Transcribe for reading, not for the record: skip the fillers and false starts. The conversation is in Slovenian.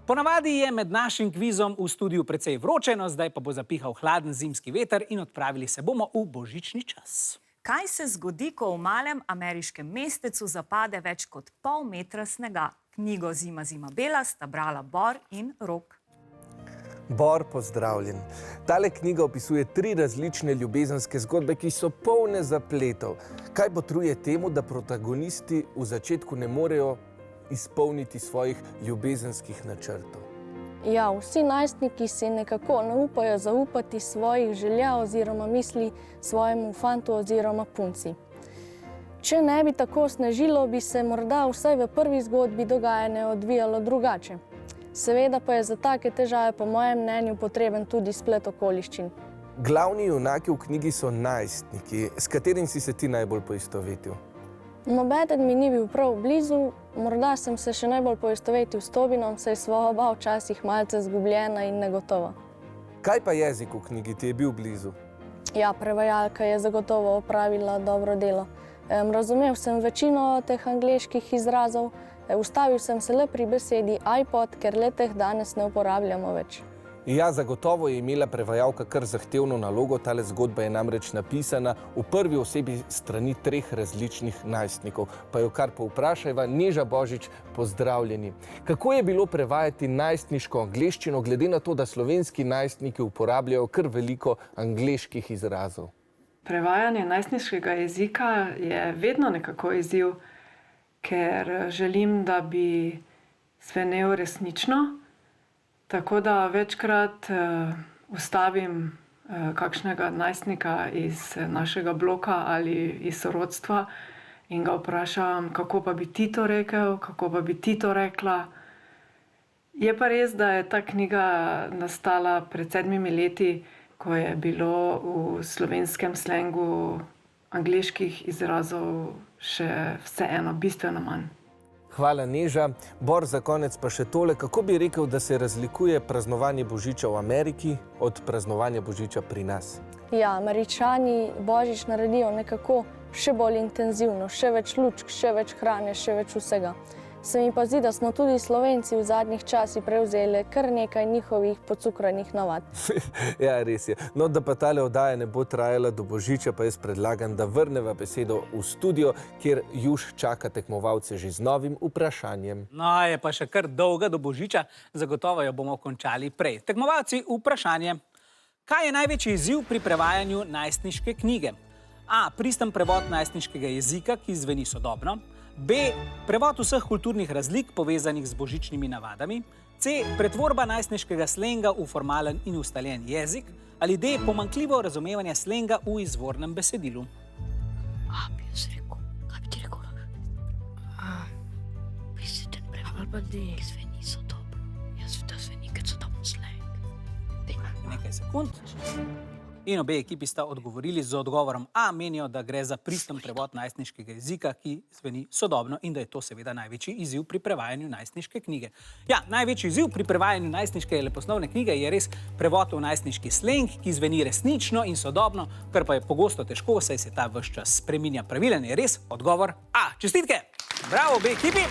Ponavadi je med našim kvizom v studiu precej vroče, no zdaj pa bo zapihal hladen zimski veter in odpravili se bomo v božični čas. Kaj se zgodi, ko v malem ameriškem mestecu zapade več kot pol metra snega? Knjigo Zima, zima bela sta brala Bor in Rok. Bor, pozdravljen. Tale knjiga opisuje 3 različne ljubezenske zgodbe, ki so polne zapletov. Kaj botruje temu, da protagonisti v začetku ne morejo izpolniti svojih ljubezenskih načrtov? Ja, vsi najstniki si nekako ne upajo zaupati svojih želja oziroma misli svojemu fantu oziroma punci. Če ne bi tako snežilo, bi se morda vsaj v prvi zgodbi dogajanje odvijalo drugače. Seveda pa je za take težave po mojem mnenju potreben tudi splet okoliščin. Glavni junaki v knjigi so najstniki. S katerim si se ti najbolj poistovetil? Nobeden mi ni bil prav blizu, morda sem se še najbolj poistovetil s Tobinom, saj sva oba včasih malce zgubljena in negotova. Kaj pa jezik v knjigi ti je bil blizu? Ja, prevajalka je zagotovo opravila dobro delo. Razumel sem večino teh angleških izrazov, ustavil sem se le pri besedi iPod, ker le teh danes ne uporabljamo več. Ja, zagotovo je imela prevajalka kar zahtevno nalogo, tale zgodba je namreč napisana v prvi osebi strani 3 različnih najstnikov. Pa jo kar povprašajva, Neža Božič, pozdravljeni. Kako je bilo prevajati najstniško angleščino, glede na to, da slovenski najstniki uporabljajo kar veliko angleških izrazov? Prevajanje najstniškega jezika je vedno nekako izziv, ker želim, da bi zvenel resnično. Tako da večkrat ustavim kakšnega najstnika iz našega bloka ali iz sorodstva in ga vprašam, kako pa bi ti to rekel, kako pa bi ti to rekla. Je pa res, da je ta knjiga nastala pred 7 leti, ko je bilo v slovenskem slengu angleških izrazov še vseeno bistveno manj. Hvala, Neža. Bor, za konec pa še tole. Kako bi rekel, da se razlikuje praznovanje Božiča v Ameriki od praznovanja Božiča pri nas? Ja, Američani Božič naredijo nekako še bolj intenzivno, še več lučk, še več hrane, še več vsega. Se mi pa zdi, da smo tudi Slovenci v zadnjih časih prevzeli kar nekaj njihovih pocukranih navad. Ja, res je. No, da pa tale oddaja ne bo trajala do Božiča, pa jaz predlagam, da vrneva besedo v studio, kjer Juš čaka tekmovalce že z novim vprašanjem. No, je pa še kar dolga do Božiča, zagotovo jo bomo končali prej. Tekmovalci, vprašanje. Kaj je največji izziv pri prevajanju najstniške knjige? A. Pristen prevod najstniškega jezika, ki zveni sodobno. B. Prevod vseh kulturnih razlik povezanih z božičnimi navadami. C. Pretvorba najstniškega slenga v formalen in ustaljen jezik. Ali D. Pomanjkljivo razumevanje slenga v izvornem besedilu. A, bi jaz rekel. Kaj bi ti rekel? Pristen prevod. Ali pa D. Zveni sodobno. Jaz da zveni kot sodobno sleng. Nekaj sekund. In obe ekipi sta odgovorili z odgovorom A, menijo, da gre za pristen prevod najstniškega jezika, ki zveni sodobno in da je to seveda največji izziv pri prevajanju najstniške knjige. Ja, največji izziv pri prevajanju najstniške leposlovne knjige je res prevod v najstniški sleng, ki zveni resnično in sodobno, kar pa je pogosto težko, saj se ta ves čas spreminja. Pravilen je res odgovor A. Čestitke! Bravo, obe ekipi!